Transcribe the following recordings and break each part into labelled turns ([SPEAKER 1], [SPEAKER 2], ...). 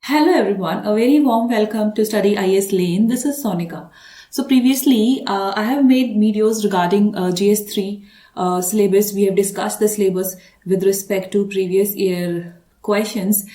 [SPEAKER 1] Hello everyone, a very warm welcome to Study IS Lane. This is Sonika. So previously, I have made videos regarding GS3 syllabus. We have discussed the syllabus with respect to previous year questions.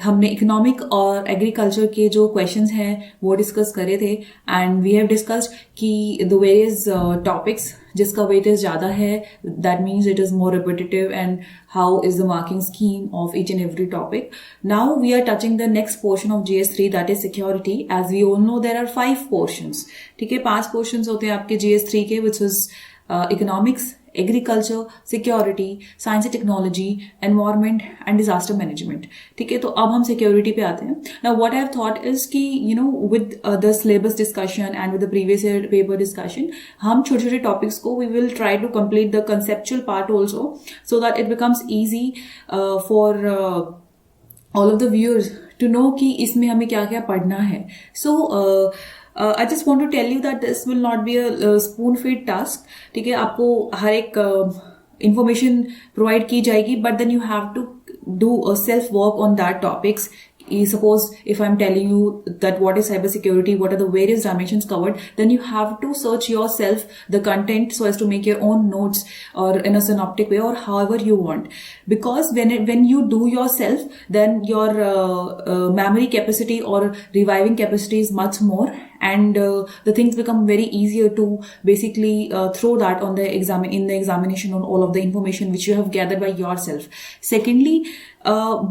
[SPEAKER 1] हमने economic और agriculture के जो questions हैं वो discuss करे थे and we have discussed कि the various topics जिसका वेटेज ज़्यादा है that means it is more repetitive and how is the marking scheme of each and every topic. Now we are touching the next portion of GS3 that is security. As we all know there are 5 portions. ठीक है, 5 portions होते हैं आपके GS3 के, which is economics, agriculture, security, science and technology, environment and disaster management. ठीक है, तो अब हम सिक्योरिटी पे आते हैं. Now what I have thought is कि with the syllabus discussion and with the previous year paper discussion हम छोटे छोटे टॉपिक्स को we will try to complete the conceptual part also so that it becomes easy for all of the viewers to know कि इसमें हमें क्या क्या पढ़ना है. सो I just want to tell you that this will not be a spoon feed task. ठीक है, आपको हर एक information provide की जाएगी, but then you have to do a self work on that topics. Suppose if I'm telling you that what is cybersecurity, what are the various dimensions covered, then you have to search yourself the content so as to make your own notes or in a synoptic way or however you want. Because when you do yourself, then your memory capacity or reviving capacity is much more, and the things become very easier to basically throw that on the examination on all of the information which you have gathered by yourself. Secondly,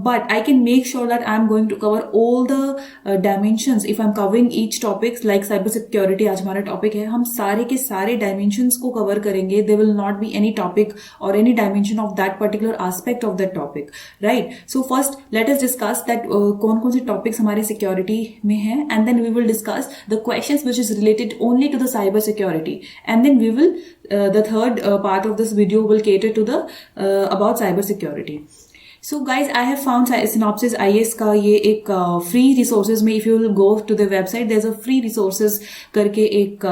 [SPEAKER 1] but I can make sure that I'm going to cover all the dimensions. If I'm covering each topics like cyber security, आज हमारा topic है, हम सारे के सारे dimensions को cover करेंगे. There will not be any topic or any dimension of that particular aspect of that topic, right? So first let us discuss that कौन कौन से topics हमारे security में हैं, and then we will discuss the questions which is related only to the cyber security, and then we will the third part of this video will cater to the about cyber security. So guys, I have found Synopsys IS का ये एक free resources में, if you will go to the website, there's a free resources करके एक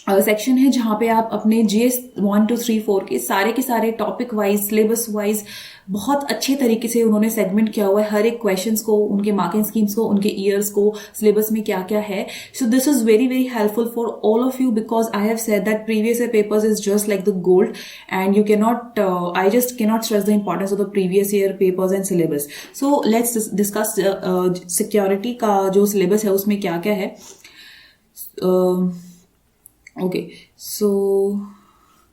[SPEAKER 1] section है जहां पे आप अपने GS 1 2 3 4 के सारे टॉपिक वाइज, सिलेबस वाइज बहुत अच्छे तरीके से उन्होंने सेगमेंट किया हुआ है हर एक क्वेश्चंस को, उनके मार्किंग स्कीम्स को, उनके ईयर्स को, सिलेबस में क्या क्या है. सो this is very very helpful for all of you because I have said that previous year papers is just like the gold and you cannot I just cannot stress the importance of the previous year papers and syllabus. So let's discuss security का जो syllabus है उसमें क्या क्या है. Okay, so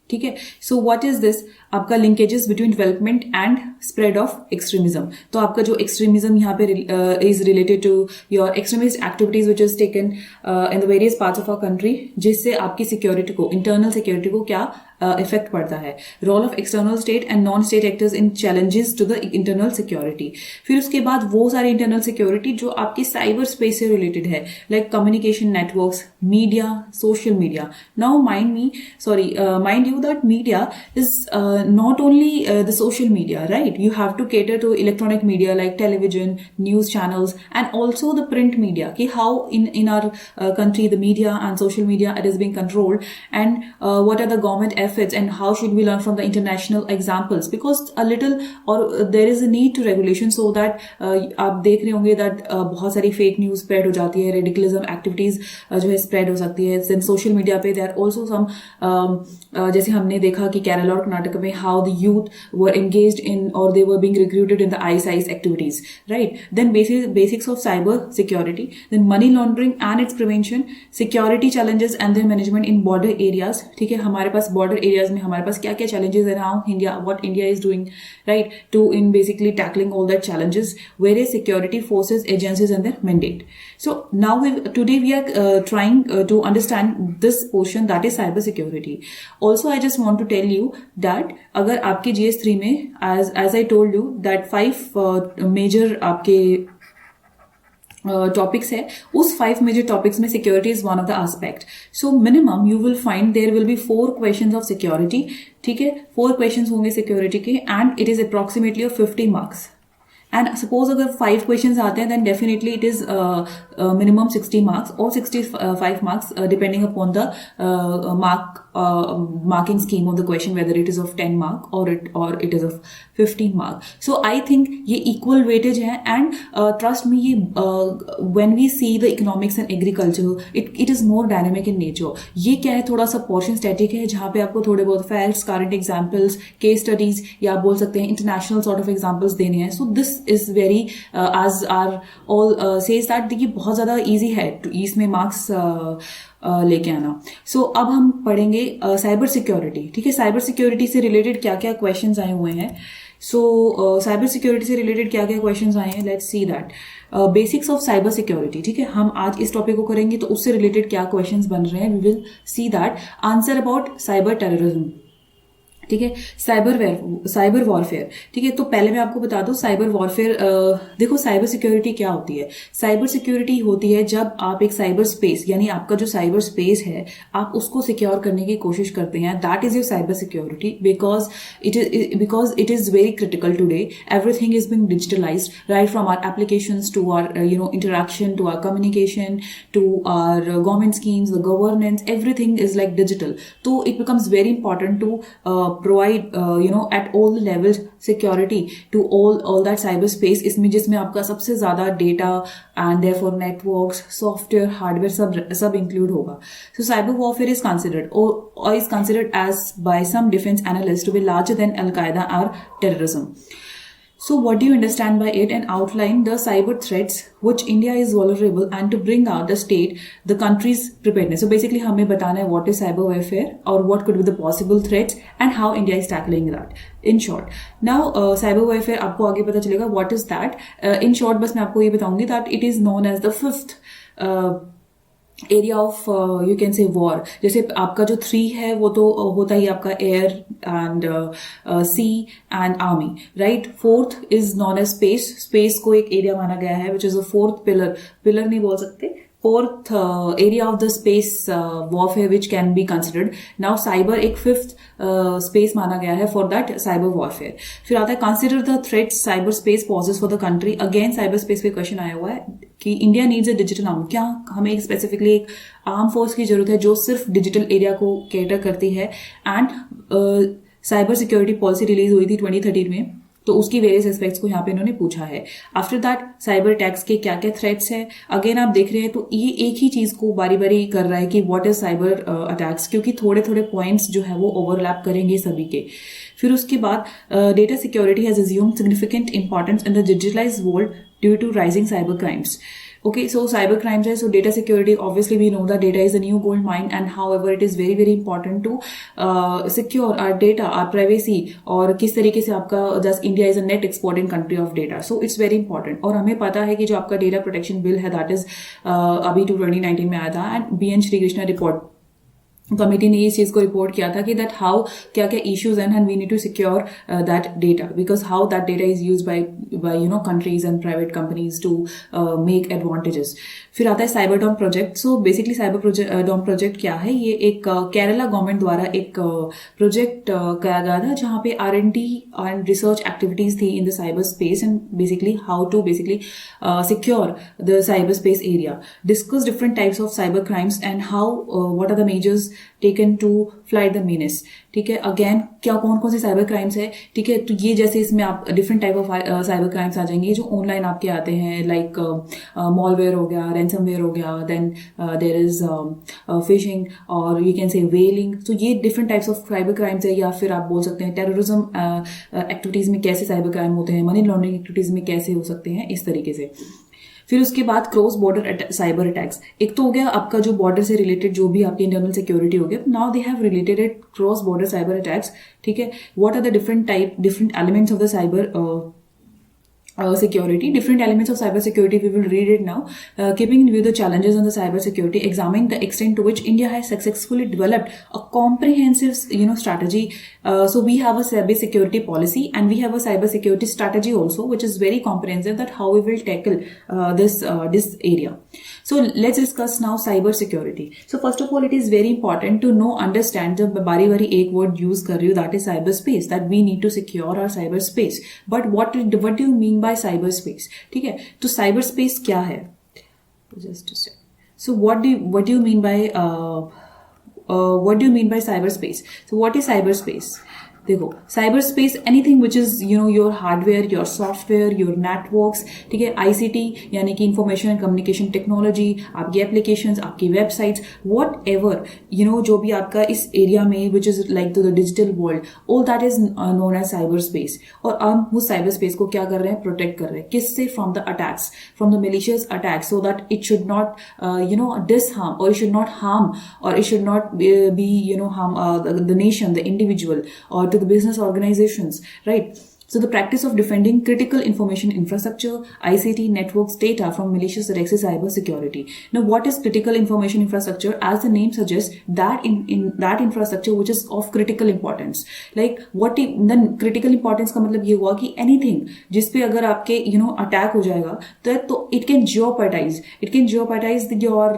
[SPEAKER 1] ठीक है. So what is this? आपका linkages between development and spread of extremism. तो आपका जो एक्सट्रीमिज्म यहाँ पे is related to your extremist activities which is taken in the various parts of our country, जिससे आपकी सिक्योरिटी को, इंटरनल सिक्योरिटी को क्या इफेक्ट पड़ता है. Role of external state and non state actors in challenges to the internal security. फिर उसके बाद वो सारे इंटरनल सिक्योरिटी जो आपकी साइबर स्पेस से रिलेटेड है, like communication networks, media, social media. Now mind you that media is not only the social media, right? You have to cater to electronic media like television, news channels, and also the print media. Okay, how in our country the media and social media it is being controlled, and what are the government efforts, and how should we learn from the international examples? Because a little or there is a need to regulation so that आप देख रहे होंगे that बहुत सारी fake news spread हो जाती है, radicalism activities जो है spread हो सकती है. Then social media पे there are also some जैसे हमने देखा कि केरला और कर्नाटक में how the youth were engaged in or they were being recruited in the ISIS activities, right? Then basics of cyber security, then money laundering and its prevention, security challenges and their management in border areas. ठीक है, हमारे पास border areas में हमारे पास क्या क्या challenges है now, what India is doing, right, to in basically tackling all that challenges, various security forces, agencies and their mandate. So now today we are trying to understand this portion, that is cyber security. Also I just want to tell you that अगर आपके GS3 में as I told you that 5 major आपके topics है, उस 5 major topics में security is one of the aspect. So minimum you will find there will be 4 questions of security. ठीक है, 4 questions होंगे सिक्योरिटी के and it is approximately 50 marks. And suppose अगर 5 questions आते हैं then definitely it is minimum 60 marks और 65 marks depending upon the marking scheme of the question, whether it is of 10 mark or it is of 15 mark. So I think ये equal weightage है, and trust me, ये when we see the economics and agriculture, it is more dynamic in nature. ये क्या है, थोड़ा सा portion static है, जहाँ पे आपको थोड़े बहुत facts, current examples, case studies, या आप बोल सकते हैं international sort of examples देने हैं. So this is very as our all says that ये बहुत ज़्यादा easy है इसमें marks लेके आना. सो अब हम पढ़ेंगे साइबर सिक्योरिटी. ठीक है, साइबर सिक्योरिटी से रिलेटेड क्या क्या क्वेश्चंस आए हुए हैं. सो साइबर सिक्योरिटी से रिलेटेड क्या क्या क्वेश्चंस आए हैं, let's see that. Basics of cyber security. ठीक है, हम आज इस टॉपिक को करेंगे, तो उससे रिलेटेड क्या क्वेश्चंस बन रहे हैं, we will see that. Answer about cyber terrorism. ठीक है, साइबर वॉरफेयर. ठीक है, तो पहले मैं आपको बता दूं साइबर वॉरफेयर. देखो साइबर सिक्योरिटी क्या होती है. साइबर सिक्योरिटी होती है जब आप एक साइबर स्पेस, यानी आपका जो साइबर स्पेस है, आप उसको सिक्योर करने की कोशिश करते हैं. That is your cyber security, because it is very critical today. Everything is being digitalised, right from our applications to our interaction, to our communication, to our government schemes, the governance, everything is like digital. तो it becomes very important to provide at all the levels security to all that cyberspace, इसमें जिसमें आपका सबसे ज़्यादा data and therefore networks, software, hardware सब include होगा. So cyber warfare is considered or is considered as by some defense analysts to be larger than Al-Qaeda or terrorism. So what do you understand by it, and outline the cyber threats which India is vulnerable and to bring out the state, the country's preparedness. So basically हमें बताना है what is cyber warfare or what could be the possible threats and how India is tackling that. In short, now cyber warfare आपको आगे पता चलेगा what is that. In short बस मैं आपको ये बताऊंगी that it is known as the fifth area of you can say war. जैसे आपका जो 3 है वो तो होता ही आपका air and sea and army, right. 4th is known as space. Space को एक एरिया माना गया है which is a 4th pillar नहीं बोल सकते, 4th area of the space warfare which can be considered. Now cyber एक 5th space माना गया है for that cyber warfare. फिर आता है consider the threats cyber space poses for the country. Again cyber space पे क्वेश्चन आया हुआ है कि India needs a digital arm. क्या हमें एक स्पेसिफिकली एक आर्म फोर्स की जरूरत है जो सिर्फ डिजिटल एरिया को कैटर करती है. And cyber security policy release हुई थी 2013 में, तो उसकी वेरियस एस्पेक्ट्स को यहाँ पे इन्होंने पूछा है. आफ्टर दैट साइबर अटैक्स के क्या क्या थ्रेट्स है, अगेन आप देख रहे हैं तो ये एक ही चीज को बारी बारी कर रहा है कि व्हाट इज साइबर अटैक्स, क्योंकि थोड़े थोड़े पॉइंट्स जो है वो ओवरलैप करेंगे सभी के. फिर उसके बाद data security has assumed significant importance in the digitalized world due to rising cyber crimes. Okay, so cyber crimes है, so data security, obviously we know that data is a new gold mine, and however it is very very important to secure our data, our privacy, और किस तरीके से आपका just India is a net exporting country of data, so it's very important. और हमें पता है कि जो आपका data protection bill है that is अभी 2019 में आया था, and BN Shri Krishna report committee ने इस चीज को रिपोर्ट किया था कि दैट हाउ क्या क्या issues and we need to secure that data, because how that data is used by countries and private companies to make advantages. फिर आता है cyber dome project. So basically cyber dome project क्या है, ये एक Kerala government द्वारा एक project किया गया था जहां पे R&D एंड रिसर्च एक्टिविटीज थी in the cyber space, and basically how to basically secure the cyber space area. Discuss different types of cyber crimes and how what are the measures taken to fight the menace. ठीक है, again क्या कौन कौन से cyber crimes है. ठीक है, तो ये जैसे इसमें आप different type of cyber crimes आ जाएंगे जो ऑनलाइन आपके आते हैं, लाइक मॉलवेयर हो गया, रैंसमवेयर हो गया, देन देयर इज फिशिंग और यू कैन से वेलिंग. तो ये different types of cyber crimes है. या फिर आप बोल सकते हैं टेररिज्म एक्टिविटीज में कैसे साइबर क्राइम होते हैं, मनी लॉन्ड्रिंग एक्टिविटीज में कैसे हो सकते हैं, इस तरीके से. फिर उसके बाद क्रॉस बॉर्डर साइबर अटैक्स. एक तो हो गया आपका जो बॉर्डर से रिलेटेड जो भी आपकी इंटरनल सिक्योरिटी हो गया. Now they have related cross border cyber attacks. ठीक है, what are the different elements of the cyber security, different elements of cyber security. We will read it now. Keeping in view the challenges on the cyber security, examine the extent to which India has successfully developed a comprehensive, strategy. So we have a cyber security policy and we have a cyber security strategy also, which is very comprehensive, that how we will tackle this area. So let's discuss now cyber security. So first of all, it is very important to know, understand, जब बारी बारी एक word use कर रही हूँ, that is cyberspace, that we need to secure our cyberspace. But what do you mean by cyberspace? ठीक है, तो cyberspace क्या है? Just a second. So what do you mean by cyberspace? So what is cyberspace? देखो, cyber space anything which is your hardware, your software, your networks, ठीक है, ICT यानी कि इंफॉर्मेशन एंड कम्युनिकेशन टेक्नोलॉजी, आपकी applications, आपकी websites, whatever जो भी आपका इस एरिया में which is like to the digital world, all that is known as cyber space. और हम उस साइबर स्पेस को क्या कर रहे हैं? प्रोटेक्ट कर रहे हैं. किससे? From the attacks, from the malicious attacks, so that it should not disharm, or it should not harm, or it should not be harm the nation, the individual, or to the business organizations, right? So the practice of defending critical information infrastructure, ICT networks, data from malicious attacks is cyber security. Now what is critical information infrastructure? As the name suggests, that in that infrastructure which is of critical importance. Like then critical importance का मतलब ये हुआ कि anything जिस पे अगर आपके attack हो जाएगा तो it can jeopardize your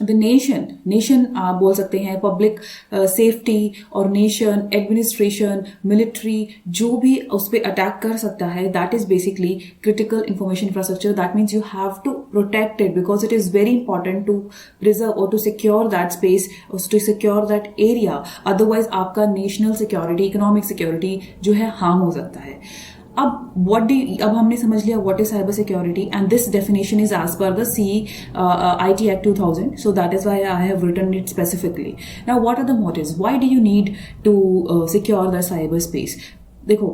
[SPEAKER 1] the nation आप बोल सकते हैं, पब्लिक सेफ्टी और नेशन एडमिनिस्ट्रेशन, मिलिट्री, जो भी उस पर अटैक कर सकता है, that is basically critical information infrastructure. That means you have to protect it because it is very important to preserve और to secure that space, to secure that area. Otherwise आपका national security, economic security जो है harm हो सकता है. अब हमने समझ लिया what is cyber security, and this definition is as per the IT Act 2000. So that is why I have written it specifically. Now, what are the motives? Why do you need to secure the cyberspace? देखो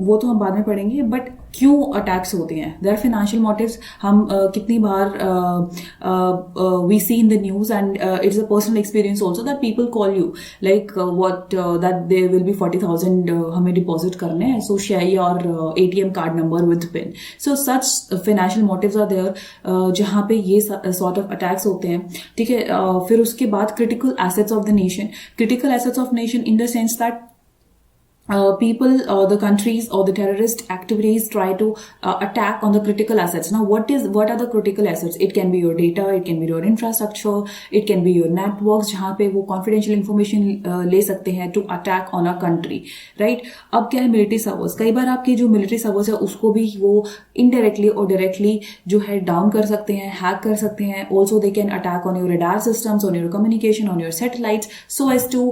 [SPEAKER 1] वो तो हम बाद में पढ़ेंगे, but क्यों attacks होते हैं? There are financial motives. हम कितनी बार we see in the news, and it's a personal experience also, that people call you like what that there will be 40,000 हमें डिपॉजिट करने हैं, so share your ATM card number with PIN. So such financial motives are there जहाँ पे ये sort of attacks होते हैं. ठीक है, फिर उसके बाद critical assets of the nation, in the sense that people or the countries or the terrorist activities try to attack on the critical assets. Now what are the critical assets? It can be your data, it can be your infrastructure, it can be your networks जहाँ पे वो confidential information ले सकते हैं to attack on a country, right? अब क्या है? military servers. कई बार आपके जो military servers है उसको भी वो indirectly or directly जो है down कर सकते हैं, hack कर सकते हैं. Also they can attack on your radar systems, on your communication, on your satellites, so as to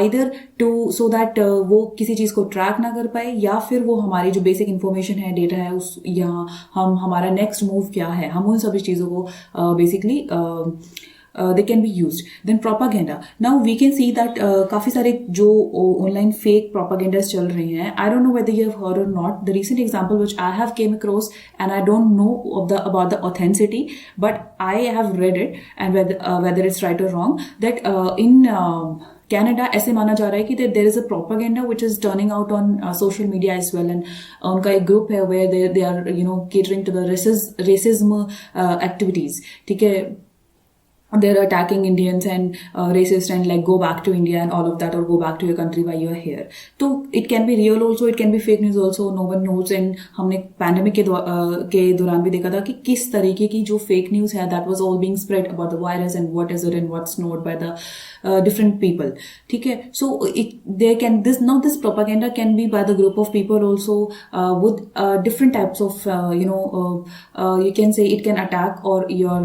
[SPEAKER 1] either to so that वो किसी चीज को ट्रैक ना कर पाए, या फिर वो हमारी जो बेसिक इंफॉर्मेशन है, डेटा है, उस या हमारा नेक्स्ट मूव क्या है, हम उन सभी चीजों को basically they can be used. Then propaganda. Now we can see that काफी सारे जो online fake propagandas चल रहे हैं. I don't know whether you have heard or not. The recent example which I have came across, and I don't know about the authenticity, but I have read it, and whether it's right or wrong, that in Canada ऐसे माना जा रहा है कि there is a propaganda which is turning out on social media as well, and उनका एक group है where they are catering to the racism activities. ठीक है, they're attacking Indians and racist and like go back to India and all of that, or go back to your country while you are here. So it can be real also, it can be fake news also, no one knows. And हमने pandemic के दौरान भी देखा था कि किस तरीके की जो फेक न्यूज है, that was all being spread about the virus and what is it and what's not by the different people. ठीक है, so this propaganda can be by the group of people also with different types of you can say it can attack or your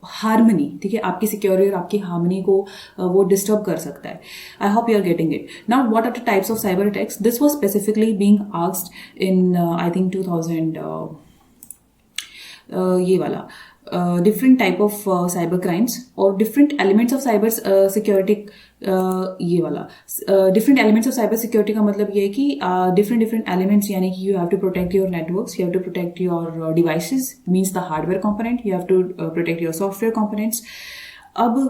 [SPEAKER 1] harmony. ठीक है, आपकी security और आपकी harmony को वो disturb कर सकता है. I hope you are getting it. Now what are the types of cyber attacks? This was specifically being asked in I think 2000 ये वाला different type of cyber crimes or different elements of cyber security. ये वाला different elements of cyber security का मतलब ये है कि different elements, यानी कि you have to protect your networks, you have to protect your devices, means the hardware component, you have to protect your software components. अब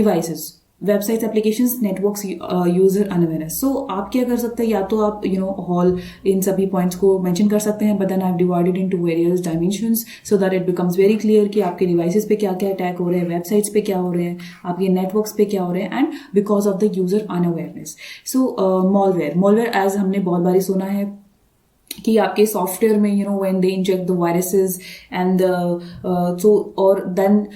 [SPEAKER 1] devices, websites, applications, networks, user unawareness. So आप क्या कर सकते हैं? या तो आप ऑल इन सभी पॉइंट्स को मेंशन कर सकते हैं, but then I have divided into various dimensions so that it becomes very clear कि आपके डिवाइसेस पे क्या क्या अटैक हो रहे हैं, वेबसाइट्स पे क्या हो रहे हैं, आपके नेटवर्क्स पे क्या हो रहे हैं, and because of the user unawareness. So malware as हमने बहुत बारी सुना है कि आपके सॉफ्टवेयर में when they inject the viruses and so और then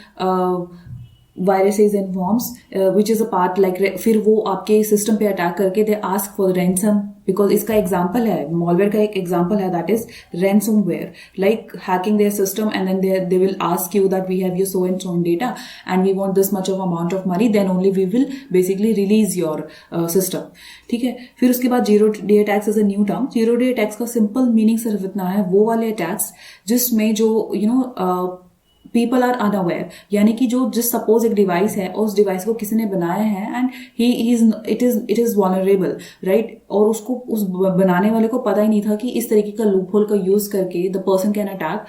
[SPEAKER 1] viruses and worms which is a part like फिर वो आपके सिस्टम पे अटैक करके they ask for ransom because इसका एग्जाम्पल है मॉलवेयर का एक एग्जाम्पल है that is ransomware like hacking their system and then they will ask you that we have your so and so in data and we want this much of amount of money then only we will basically release your system ठीक है फिर उसके बाद zero day attacks is a new term zero day attacks का simple meaning सिर्फ इतना है वो वाले अटैक्स जिसमें जो पीपल आर अनअवेयर यानी कि जो जिस सपोज एक डिवाइस है उस डिवाइस को किसी ने बनाया है एंड इट इज वॉलरेबल राइट और उसको उस बनाने वाले को पता ही नहीं था कि इस तरीके का लूप होल का यूज करके the person can attack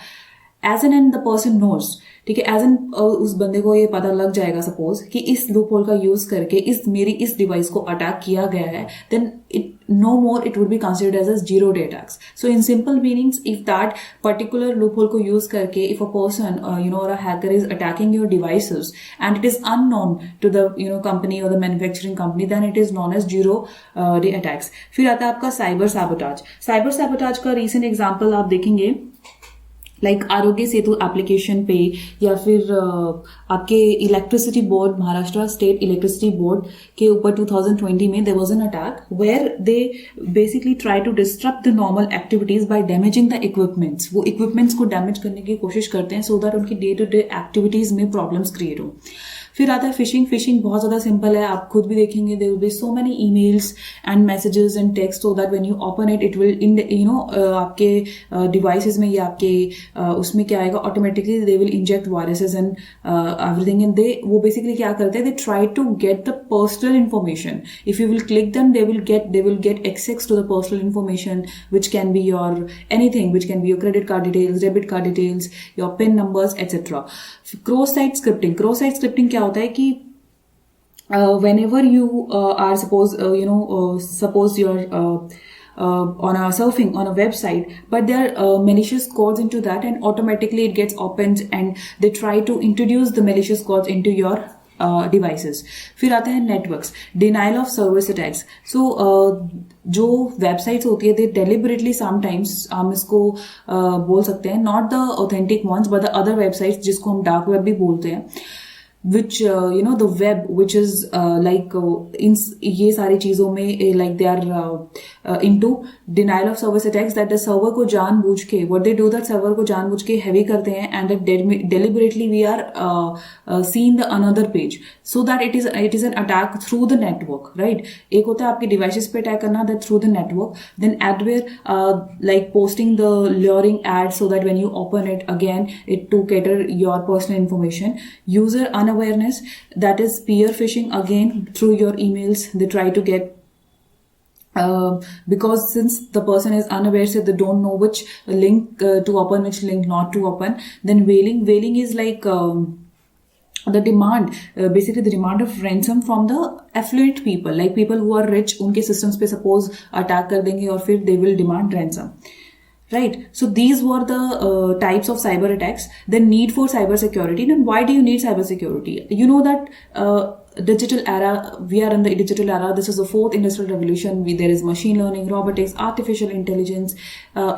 [SPEAKER 1] as an and the person knows ठीक है एज एन उस बंदे को ये पता लग जाएगा सपोज कि इस लूप होल का यूज करके इस डिवाइस को अटैक किया गया है then it no more it would be considered as zero day attacks. So in simple meanings if that particular loophole ko use karke if a person or a hacker is attacking your devices and it is unknown to the company or the manufacturing company then it is known as zero day attacks. फिर आता है आपका cyber sabotage का recent example आप देखेंगे like Aarogya Setu application पे या फिर आपके electricity board Maharashtra state electricity board के ऊपर 2020 में there was an attack where they basically try to disturb the normal activities by damaging the equipments वो इक्विपमेंट्स को डैमेज करने की कोशिश करते हैं सो दैट उनकी डे टू डे एक्टिविटीज में प्रॉब्लम्स क्रिएट हो फिर आता है फिशिंग बहुत ज्यादा सिंपल है आप खुद भी देखेंगे there will be so many emails and messages and text so that when you open it will in आपके डिवाइसेस में या आपके उसमें क्या आएगा automatically they will inject viruses and everything and they वो बेसिकली क्या करते हैं they try to get the personal information if you will click them they will get access to the personal information which can be your anything which can be your credit card details debit card details your pin numbers etcetera cross site scripting क्या होता है कि whenever you are suppose you're on a surfing on a website but there are malicious codes into that and automatically it gets opened and they try to introduce the malicious codes into your devices. फिर आता है networks denial of service attacks सो जो websites होती है दे deliberately sometimes हम इसको बोल सकते हैं not the authentic ones but the other websites जिसको हम डार्क वेब भी बोलते हैं which the web which is like in ये सारी चीजों में like they are into denial of service attacks that the server को जानबूझ के what they do that server को जानबूझ के heavy करते हैं and that deliberately we are seeing the another page so that it is an attack through the network right एक होता है आपके devices पे attack करना that through the network then adware like posting the luring ads so that when you open it again it to cater your personal information user unawareness that is peer phishing again through your emails they try to get because since the person is unaware so they don't know which link to open which link not to open then whaling is like the demand basically the demand of ransom from the affluent people like people who are rich unke systems pe suppose attack kar denge aur fir they will demand ransom right so these were the types of cyber attacks the need for cyber security and why do you need cyber security you know that digital era we are in the digital era this is the fourth industrial revolution there is machine learning robotics artificial intelligence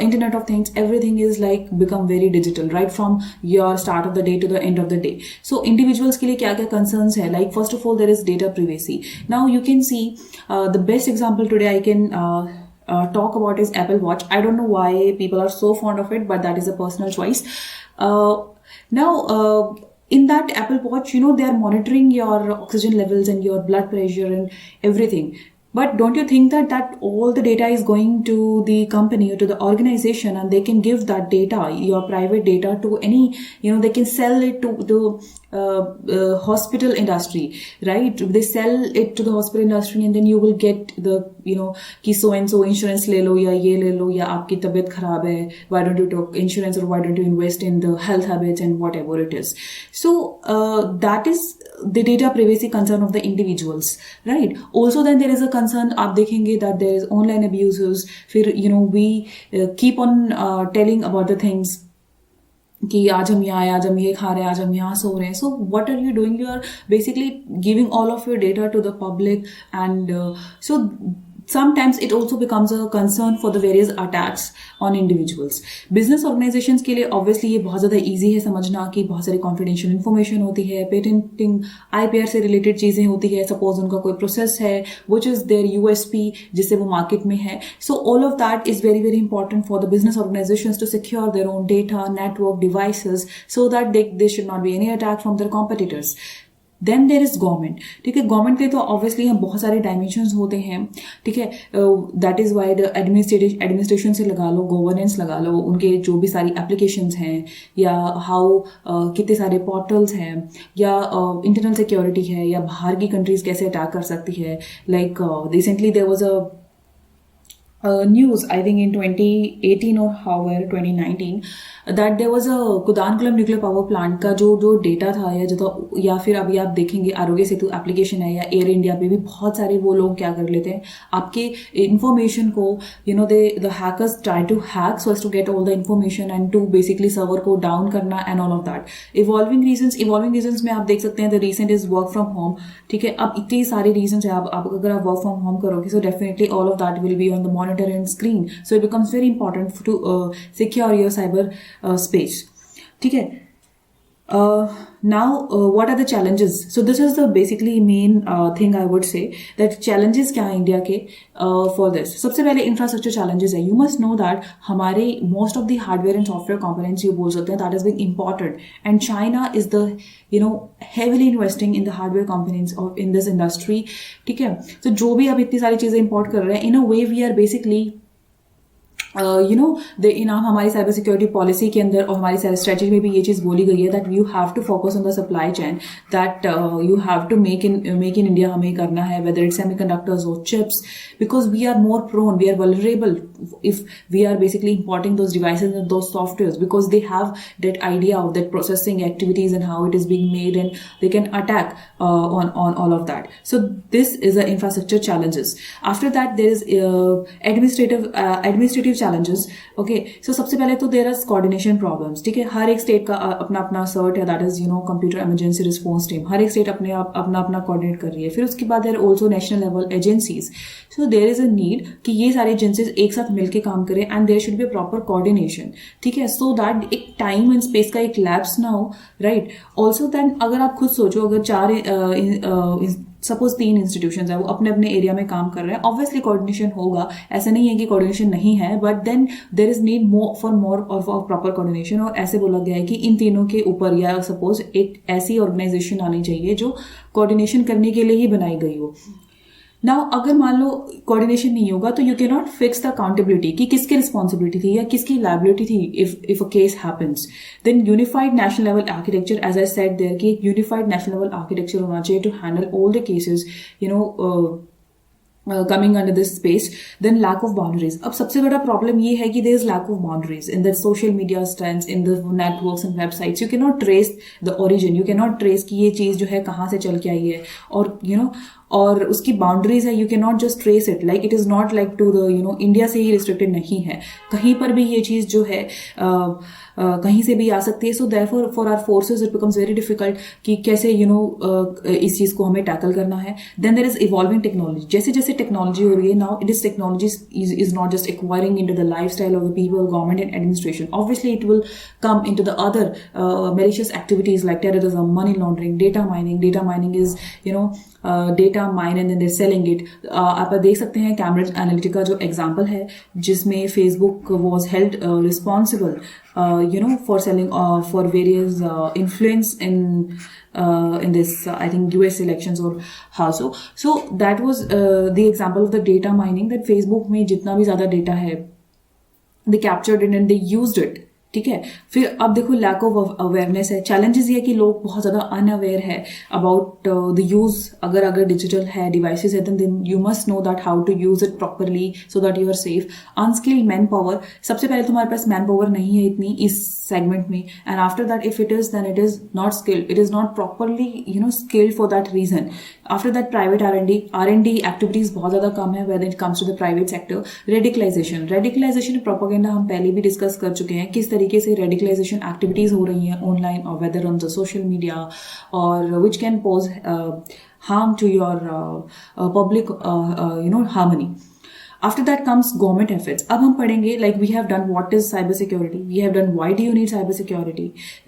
[SPEAKER 1] internet of things everything is like become very digital right from your start of the day to the end of the day so individuals ke liye kya concerns hai like first of all there is data privacy now you can see the best example today I can talk about is Apple Watch. I don't know why people are so fond of it, but that is a personal choice. Now, in that Apple Watch, they are monitoring your oxygen levels and your blood pressure and everything. But don't you think that all the data is going to the company or to the organization and they can give that data, your private data to any, they can sell it to the hospital industry, right? They sell it to the hospital industry and then you will get the, ki so and so insurance le lo ya ye le lo ya aapki tabiyat kharab hai, why don't you take insurance or why don't you invest in the health habits and whatever it is. So that is the data privacy concern of the individuals, right? Also then there is a concern आप देखेंगे that there is online abuses फिर we keep on telling about the things कि आज हम यहाँ आए आज हम ये खा रहे हैं आज हम यहाँ सो रहे हैं so what are you doing you are basically giving all of your data to the public and so sometimes it also becomes a concern for the various attacks on individuals. business organizations के लिए obviously ये बहुत ज़्यादा easy है समझना कि बहुत सारी confidential information होती है, patenting, IPR से related चीज़ें होती है, suppose उनका कोई process है which is their USP जिससे वो market में है. So all of that is very very important for the business organizations to secure their own data, network, devices so that there should not be any attack from their competitors. Then there is government. ठीक है, government के तो obviously हम बहुत सारे dimensions होते हैं. ठीक है, that is why the administration से लगा लो, गवर्नेंस लगा लो, उनके जो भी सारी एप्लीकेशंस हैं या हाउ कितने सारे पोर्टल्स हैं या इंटरनल सिक्योरिटी है या बाहर की कंट्रीज कैसे अटैक कर सकती है. Like recently there was a news, I think in 2018 or however 2019, that there was a Kudankulam nuclear power plant का जो डेटा था या फिर अभी आप देखेंगे आरोग्य सेतु एप्लीकेशन है या एयर इंडिया पे भी बहुत सारे वो लोग क्या कर लेते हैं आपके इंफॉर्मेशन को, the hackers try to hack so as to get all the information and to basically server को डाउन करना and all of that. Evolving reasons में आप देख सकते हैं the recent is work from home. ठीक है, अब इतनी सारे रीजंस है. आप अगर आप वर्क फ्रॉम होम करोगे so definitely all of that will be on the monitor and screen, so it becomes very important to secure your cyber space. ठीक है. Now what are the challenges? So this is the basically main thing I would say, that challenges क्या है India के for this. सबसे पहले infrastructure challenges है. You must know that हमारे most of the hardware and software components you बोल सकते हैं that is being imported, and China is the heavily investing in the hardware components of in this industry. ठीक है, so जो भी अब इतनी सारी चीजें import कर रहे हैं, in a way we are basically हमारी साइबर सिक्योरिटी पॉलिसी के अंदर और हमारी साइबर स्ट्रेटजी में भी ये चीज़ बोली गई है that you have to focus on the supply chain, that you have to make in India हमें करना है, वेदर इट्स सेमीकंडक्टर्स और chips, because we are more prone, we are vulnerable if we are basically importing those devices and those softwares, because they have that idea of that processing activities and how it is being made, and they can attack on all of that. So this is the infrastructure challenges. After that there is administrative challenges. Okay, so सबसे पहले तो there is coordination problems. ठीक है, हर एक state का अपना अपना shirt है, that is computer emergency response team. हर एक स्टेट अपना अपना कोऑर्डिनेट कर रही है. फिर उसके बाद there are also national level agencies. So there is a need कि ये सारी एजेंसीज एक साथ मिलके काम करें and there should be proper coordination. ठीक है, सो दैट एक टाइम एंड स्पेस का एक लैप्स ना हो, राइट. ऑल्सो दैन अगर आप खुद सोचो, अगर सपोज 3 इंस्टीट्यूशंस है, वो अपने अपने एरिया में काम कर रहे हैं, ऑब्वियसली कोऑर्डिनेशन होगा, ऐसा नहीं है कि कोऑर्डिनेशन नहीं है, but then there is need more और फॉर प्रॉपर कोऑर्डिनेशन. और ऐसे बोला गया है कि इन तीनों के ऊपर या सपोज एक ऐसी ऑर्गेनाइजेशन आनी चाहिए जो कोऑर्डिनेशन करने के लिए ही बनाई गई हो. नाउ अगर मान लो कोऑर्डिनेशन नहीं होगा तो you can not fix the accountability कि किसकी रिस्पॉन्सिबिलिटी थी या किसकी लायबिलिटी थी if a case happens. Then unified national level architecture, as I said there, कि यूनिफाइड नेशनल लेवल आर्किटेक्चर होना चाहिए to handle all the cases coming under this space. Then lack of boundaries. अब सबसे बड़ा problem ये है कि there is lack of boundaries in the social media trends, in the networks and websites. You cannot trace the origin. You cannot trace कि ये चीज जो है कहाँ से चल के आई है, और और उसकी बाउंड्रीज है. You can not just trace it, like it is not like to the India से ही रिस्ट्रिक्टेड नहीं है, कहीं पर भी ये चीज जो है कहीं से भी आ सकती है. So therefore for our forces it becomes very difficult कि कैसे इस चीज को हमें टैकल करना है. Then there is evolving technology. जैसे जैसे टेक्नोलॉजी हो रही है now, it is technology is not just acquiring in to the life style of the people, government and administration. Obviously it will come in to the other malicious activities like terrorism, money laundering, data mining. Data mining is data mine and then they're selling it. आप देख सकते हैं Cambridge Analytica जो example है, जिसमें Facebook was held responsible for selling for various influence in this I think US elections or how so that was the example of the data mining, that Facebook में जितना भी ज़्यादा data है they captured it and they used it. ठीक है, फिर अब देखो लैक ऑफ अवेयरनेस है. चैलेंजेस ये है कि लोग बहुत ज़्यादा अनअवेयर है अबाउट द यूज. अगर डिजिटल है डिवाइसेस है then you must know that how to use it properly so that you are safe. Unskilled man power, सबसे पहले तुम्हारे पास मैन पावर नहीं है इतनी इस सेगमेंट में, and after that if it is then it is not skilled, it is not properly skilled for that reason. After that private R&D activities बहुत ज़्यादा कम है when it comes to the private sector. Radicalisation propaganda हम पहले भी discuss कर चुके हैं, किस तरीके से रेडिकलाइजेशन एक्टिविटीज हो रही हैं ऑनलाइन और whether on the social media, और which can pose harm to your public harmony. After that comes government efforts. अब हम पढ़ेंगे like we have done what is cyber security, we have done why do you need cyber security,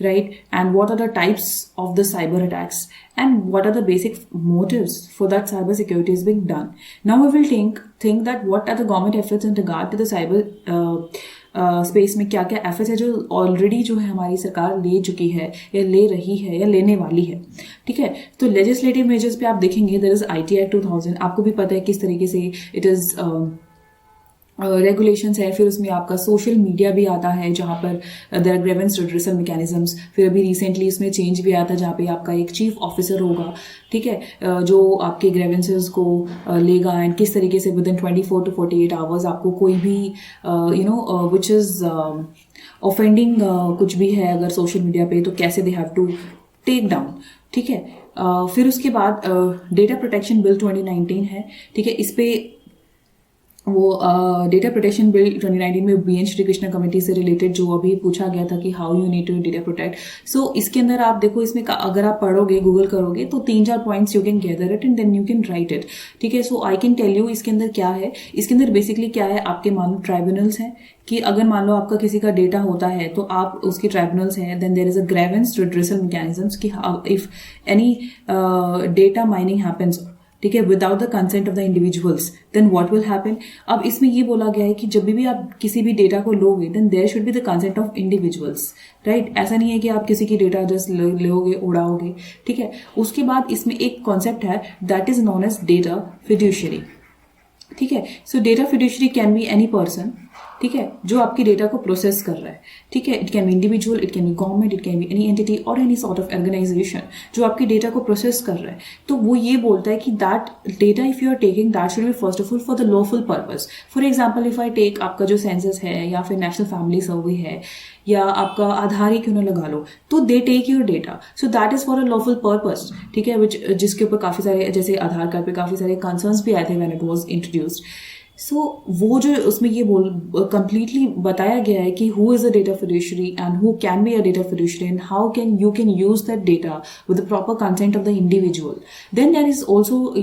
[SPEAKER 1] right? And what are the types of the cyber attacks, and what are the basic motives for that cyber security is being done. Now we will think that what are the government efforts in regard to the cyber space में क्या क्या efforts है जो already जो है हमारी सरकार ले चुकी है या ले रही है या लेने वाली है. ठीक है, तो लेजिस्लेटिव मेजर्स पे आप देखेंगे देयर इज IT Act 2000. आपको भी पता है किस तरीके से इट इज रेगुलेशंस है. फिर उसमें आपका सोशल मीडिया भी आता है जहाँ पर देयर ग्रीवेंस रिड्रेसल मैकेनिज्म्स. फिर अभी रिसेंटली इसमें चेंज भी आया था जहाँ पे आपका एक चीफ ऑफिसर होगा, ठीक है, जो आपके ग्रीवेंसेस को लेगा एंड किस तरीके से विद इन 24 to 48 आवर्स आपको कोई भी विच इज ऑफेंडिंग कुछ भी है अगर सोशल मीडिया पे, तो कैसे they have to take down. ठीक है, फिर उसके बाद डेटा प्रोटेक्शन बिल 2019 है. ठीक है, इस पे वो डेटा प्रोटेक्शन बिल 2019 में BN श्री कृष्णा कमेटी से रिलेटेड जो अभी पूछा गया था कि how you need to data protect. So इसके अंदर आप देखो, इसमें अगर आप पढ़ोगे गूगल करोगे तो 3-4 points you can gather it and then you can write it. ठीक है, so I can tell you इसके अंदर क्या है. इसके अंदर बेसिकली क्या है, आपके मान लो ट्राइब्यूनल्स हैं कि अगर मान लो आपका किसी का डेटा होता है तो आप उसके ट्राइब्यूनल्स हैं. Then there is a grievance redressal mechanisms कि if any data mining happens, ठीक है, without the consent of the individuals, then what will happen. अब इसमें ये बोला गया है कि जब भी आप किसी भी डेटा को लोगे then there should be the consent of individuals, right. ऐसा नहीं है कि आप किसी की डेटा जस्ट लोगे उड़ाओगे. ठीक है, उसके बाद इसमें एक कॉन्सेप्ट है that is known as data fiduciary. ठीक है, so data fiduciary can be any person, ठीक है, जो आपकी डेटा को प्रोसेस कर रहा है. ठीक है, it can be individual, it can be government, it can be any entity और एनी सॉर्ट ऑफ ऑर्गेनाइजेशन जो आपकी डेटा को प्रोसेस कर रहा है. तो वो ये बोलता है कि that data if you are taking that should be first of all for the lawful purpose. For example if I take आपका जो सेंसस है या फिर नेशनल फैमिली सर्वे है या आपका आधार ही क्यों ना लगा लो, तो they take your data, so that is for a lawful purpose. ठीक है, जिसके ऊपर काफी सारे, जैसे आधार कार्ड पे काफी सारे कंसर्न्स भी आए थे when it was introduced. So वो जो उसमें ये कंप्लीटली बताया गया है कि who is a data fiduciary and who can be a data fiduciary and how can use that data with the proper consent of the individual. Then there is also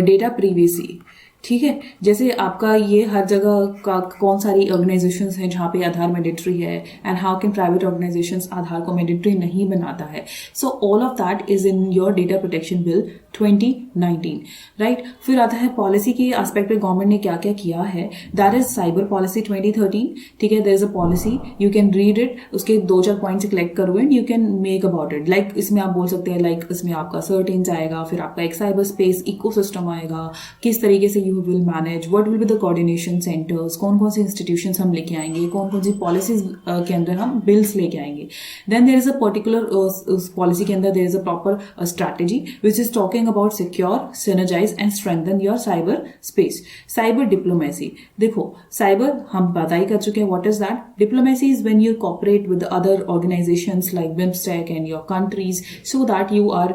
[SPEAKER 1] data privacy. ठीक है, जैसे आपका ये हर जगह का कौन सारी organisations हैं जहाँ पे आधार मैंडेटरी है and how can private organisations Aadhaar को मैंडेटरी नहीं बनाता है. So all of that is in your data protection bill 2019, right. फिर आता है पॉलिसी के एस्पेक्ट पे गवर्नमेंट ने क्या क्या किया है. That is cyber policy 2013. ठीक है, there is a policy, you can read it, उसके 2-4 पॉइंट सिलेक्ट करो and you can make about it. Like इसमें आप बोल सकते हैं, लाइक इसमें आपका सर्टेन्स आएगा, फिर आपका एक साइबर स्पेस इकोसिस्टम आएगा, किस तरीके से you will manage, what will be the coordination centres, कौन कौन से इंस्टीट्यूशंस हम लेके आएंगे, कौन कौन सी पॉलिसीज के अंदर हम बिल्स लेके आएंगे. Then there is a particular उस पॉलिसी के अंदर there is a proper strategy which is talking about secure, synergize and strengthen your cyber space. Cyber diplomacy. देखो, cyber हम बता ही कर चुके हैं. What is that? Diplomacy is when you cooperate with the other organizations like BIMSTEC and your countries so that you are,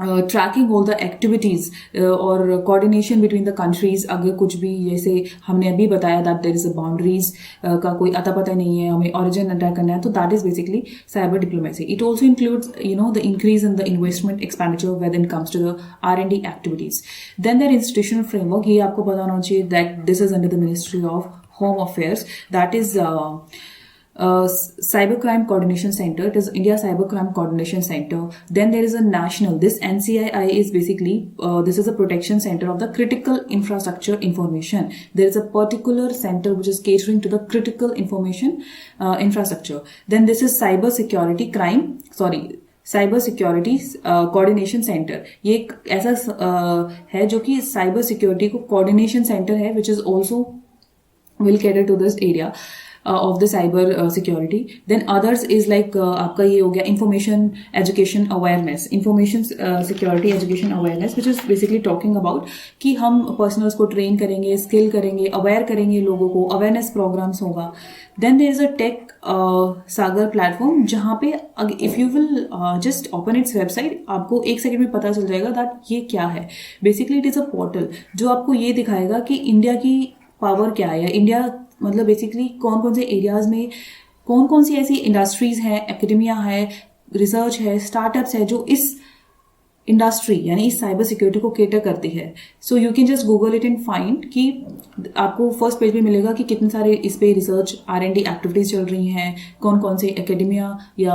[SPEAKER 1] tracking all the activities और coordination between the countries. अगर कुछ भी, जैसे हमने अभी बताया that there is a boundaries का कोई अता पता नहीं है, हमें ओरिजिन अटैक करना है, तो that is basically cyber diplomacy. It also includes the increase in the investment expenditure when it comes to the R&D activities. Then there institutional framework, ये आपको पता होना चाहिए that this is under the Ministry of Home Affairs. That is Cybercrime Coordination Center. It is India Cybercrime Coordination Center. Then there is a national. This NCII is basically this is a protection center of the critical infrastructure information. There is a particular center which is catering to the critical information infrastructure. Then this is Cyber Security Coordination Centre. ये एक ऐसा है जो कि cyber security को coordination centre है which is also will cater to this area of the cyber security. Then others is like आपका ये हो गया information education awareness, information security education awareness, which is basically talking about कि हम personals को train करेंगे, skill करेंगे, aware करेंगे लोगों को, awareness programs होगा. Then there is a tech Sagar platform जहाँ पे if you will just open its website, आपको 1 सेकंड में पता चल जाएगा that ये क्या है. Basically it is a portal जो आपको ये दिखाएगा कि इंडिया की पावर क्या है, या इंडिया मतलब बेसिकली कौन कौन से एरियाज में कौन कौन सी ऐसी इंडस्ट्रीज हैं, एकेडमिया है, रिसर्च है, स्टार्टअप्स है जो इस इंडस्ट्री यानी इस साइबर सिक्योरिटी को केटर करती है. So you can just Google it and find कि आपको फर्स्ट पेज पे मिलेगा कि कितने सारे इस पे रिसर्च R&D एक्टिविटीज चल रही हैं, कौन कौन से एकेडमिया या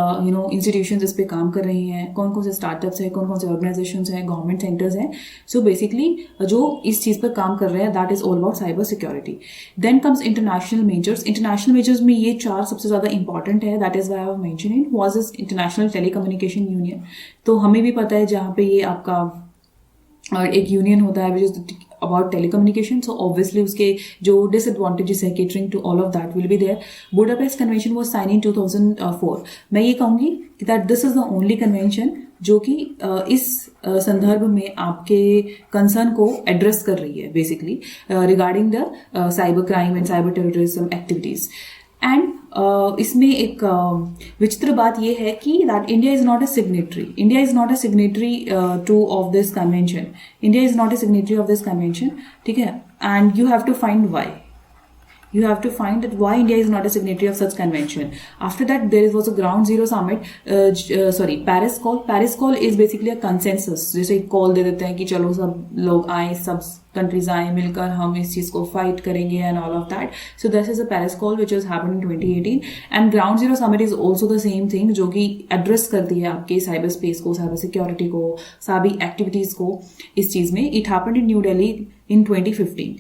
[SPEAKER 1] इंस्टीट्यूशंस इस पे काम कर रही हैं, कौन कौन से स्टार्टअप्स हैं, कौन कौन से ऑर्गेनाइजेशंस हैं, गवर्नमेंट सेंटर्स हैं. सो बेसिकली जो इस चीज़ पर काम कर रहे हैं, that is all about cyber security. Then comes international measures. International measures में ये 4 सबसे ज़्यादा इंपॉर्टेंट है. That is why I mention it was is International Telecommunication Union. तो हमें भी पता है जहाँ पे ये आपका और एक यूनियन होता है which is about telecommunication. So obviously उसके जो डिसएडवांटेजेस है catering to all of that will be there. Budapest Convention was sign in 2004. मैं ये कहूँगी that this is the only convention जो कि इस संदर्भ में आपके कंसर्न को एड्रेस कर रही है basically regarding the cyber crime and cyber terrorism activities. And इसमें एक विचित्र बात यह है कि that India is not a signatory. India is not a signatory to of this convention. India is not a signatory of this convention. ठीक है. And you have to find why. You have to find that why India is not a signatory of such convention. After that, there was a Ground Zero Summit. Paris Call. Paris Call is basically a consensus. जैसे call दे देते हैं कि चलो सब लोग आए, सब countries आए मिलकर हम इस चीज को फाइट करेंगे and all of that. So this is a Paris Call which is happened in 2018. And Ground Zero Summit is also the same thing जो कि एड्रेस करती है आपके साइबर स्पेस को, साइबर सिक्योरिटी को, सारी एक्टिविटीज को इस चीज में. It happened in New Delhi in 2015.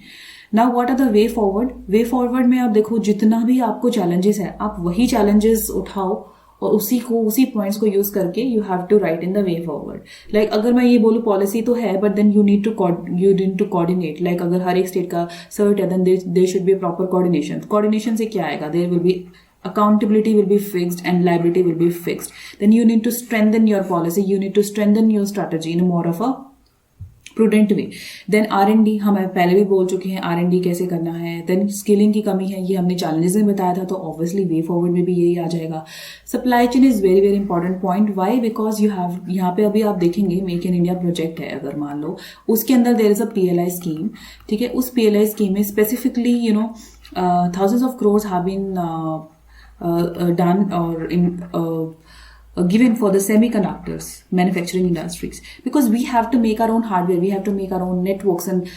[SPEAKER 1] Now what are the way forward. Way forward में आप देखो जितना भी आपको चैलेंजेस है आप वही चैलेंजेस उठाओ और उसी पॉइंट्स को यूज करके you have to write in the way forward. Like अगर मैं ये बोलूँ पॉलिसी तो है but then you need to coordinate. Like अगर हर एक स्टेट का सर्ट है then there should be a proper coordination. Coordination से क्या आएगा? There will be accountability will be fixed and liability will be fixed. Then you need to strengthen your policy, you need to strengthen your strategy in more of a prudent way. Then R&D हम पहले भी बोल चुके हैं R&D कैसे करना है. Then skilling की कमी है, ये हमने चैलेंजेस में बताया था, तो ऑब्वियसली वे फॉरवर्ड में भी यही आ जाएगा. Supply chain is very very important point. Why? Because you have यहाँ पे अभी आप देखेंगे मेक इन इंडिया प्रोजेक्ट है अगर मान लो, उसके अंदर there is a PLI scheme. ठीक है. उस PLI स्कीम में specifically thousands of crores have been done or given for the semiconductors manufacturing industries, because we have to make our own hardware, we have to make our own networks, and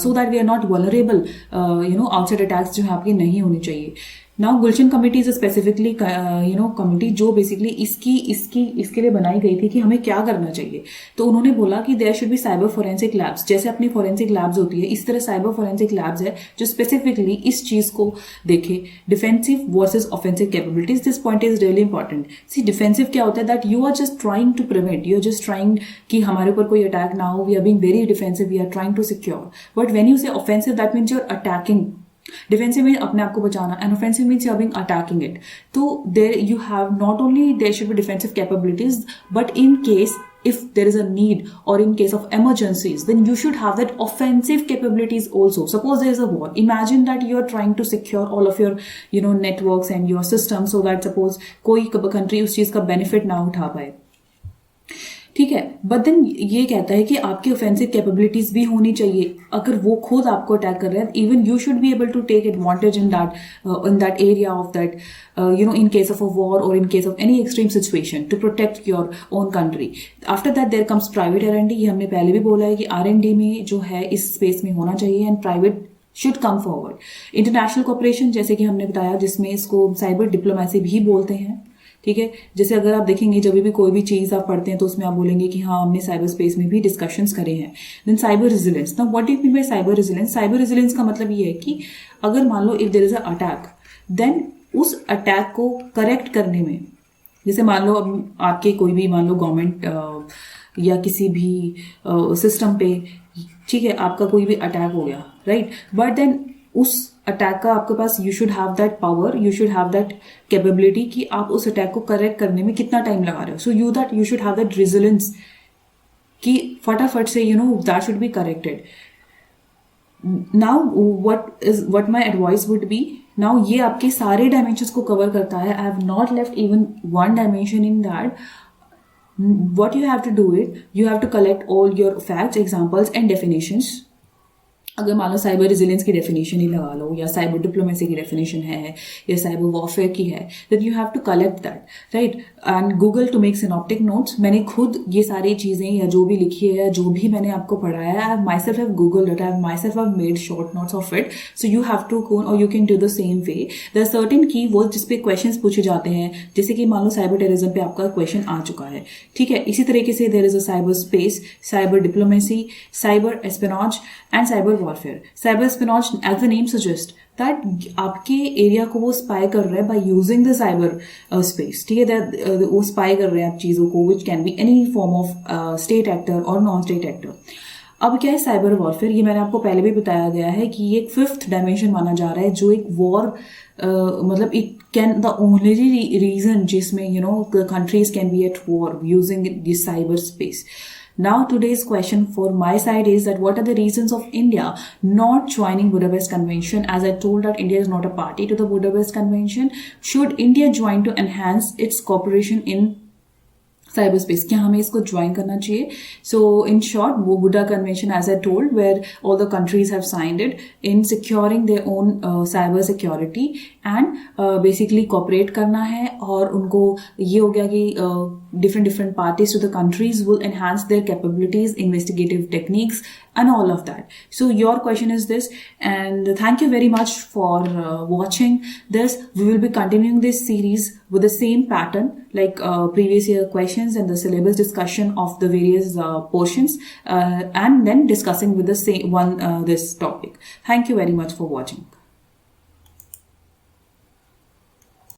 [SPEAKER 1] so that we are not vulnerable outside attacks जो है आपकी नहीं होनी चाहिए. Now Gulshan committee is specifically committee जो basically इसके लिए बनाई गई थी कि हमें क्या करना चाहिए. तो उन्होंने बोला कि there should be cyber forensic labs. जैसे अपनी फोरेंसिक लैब्स होती है इस तरह साइबर फोरेंसिक लैब्स है जो स्पेसिफिकली इस चीज को देखे. Defensive versus offensive capabilities. This point is really important. See defensive क्या होता है? That you are just trying to prevent, you are just trying कि हमारे ऊपर कोई अटैक ना हो. We are being very defensive, we are trying to secure. But when you say offensive that means you are attacking. Defensive mean अपने आप को बचाना and offensive means you are being attacking it. तो there you have not only there should be defensive capabilities but in case if there is a need or in case of emergencies then you should have that offensive capabilities also. Suppose there is a war, imagine that you are trying to secure all of your networks and your systems so that suppose कोई country उस चीज का benefit ना उठा पाए. ठीक है. But then ये कहता है कि आपकी ऑफेंसिव कैपेबिलिटीज भी होनी चाहिए. अगर वो खुद आपको अटैक कर रहे हैं even you should be able to take advantage in that area of that in case of a war or in case of any extreme situation to protect your own country. After that there comes private R&D. ये हमने पहले भी बोला है कि R&D में जो है इस स्पेस में होना चाहिए and private should come forward. International cooperation जैसे कि हमने बताया जिसमें इसको साइबर डिप्लोमेसी भी बोलते हैं. ठीक है. जैसे अगर आप देखेंगे जब भी कोई भी चीज आप पढ़ते हैं तो उसमें आप बोलेंगे कि हाँ हमने साइबर स्पेस में भी डिस्कशंस करे हैं. Then cyber resilience. Now what do you mean by cyber resilience? Cyber resilience का मतलब ये है कि अगर मान लो if there is a attack then उस अटैक को करेक्ट करने में, जैसे मान लो अब आपके कोई भी मान लो गवर्नमेंट या किसी भी सिस्टम पे, ठीक है, आपका कोई भी अटैक हो गया, राइट. बट देन उस अटैक का आपके पास you should have that power, you should have that capability कि आप उस अटैक को करेक्ट करने में कितना टाइम लगा रहे हो. So you should have that resilience कि फटाफट say that should be corrected. Now what my advice would be, now ये आपके सारे डायमेंशंस को कवर करता है. I have not left even one dimension in that. What you have to do it, you have to collect all your facts, examples and definitions. अगर मान लो cyber resilience की definition ही लगा लो, या साइबर डिप्लोमेसी की definition है, या cyber warfare की है, then you have to collect that, right, and Google to make synoptic notes. मैंने खुद ये सारी चीज़ें या जो भी लिखी है या जो भी मैंने आपको पढ़ाया, I myself have google it, I myself have made short notes of it. So you have to go और you can do the same way. There are certain key words जिसपे questions पूछे जाते हैं, जैसे कि मान लो cyber terrorism पे आपका क्वेश्चन आ चुका है, ठीक है. इसी तरीके से there is a cyber space, cyber diplomacy, cyber espionage and cyber warfare. Cyber espionage, as the name suggest, that आपके एरिया को वो स्पाई कर रहे हैं by using the cyber space, ठीक है. वो स्पाई कर रहे हैं आप चीज़ों को, विच can be any form of state actor और नॉन स्टेट एक्टर. अब क्या है साइबर वॉरफेयर, ये मैंने आपको पहले भी बताया गया है कि ये एक फिफ्थ डायमेंशन माना जा रहा है, जो एक वॉर मतलब it can the only reason जिसमें you know the countries can be at war using this cyber space. Now today's question for my side is that what are the reasons of India not joining Budapest Convention? As I told that India is not a party to the Budapest Convention. Should India join to enhance its cooperation in cyber space? क्या हमें इसको join करना चाहिए? सो in short, वो बुडा convention, as I told, where all the countries have signed it in securing their own cyber security and basically cooperate करना है. और उनको ये हो गया कि different parties to the countries will enhance their capabilities, investigative techniques and all of that. So your question is this, and thank you very much for watching this. We will be continuing this series with the same pattern like previous year questions and the syllabus discussion of the various portions, and then discussing with the same one this topic. Thank you very much for watching.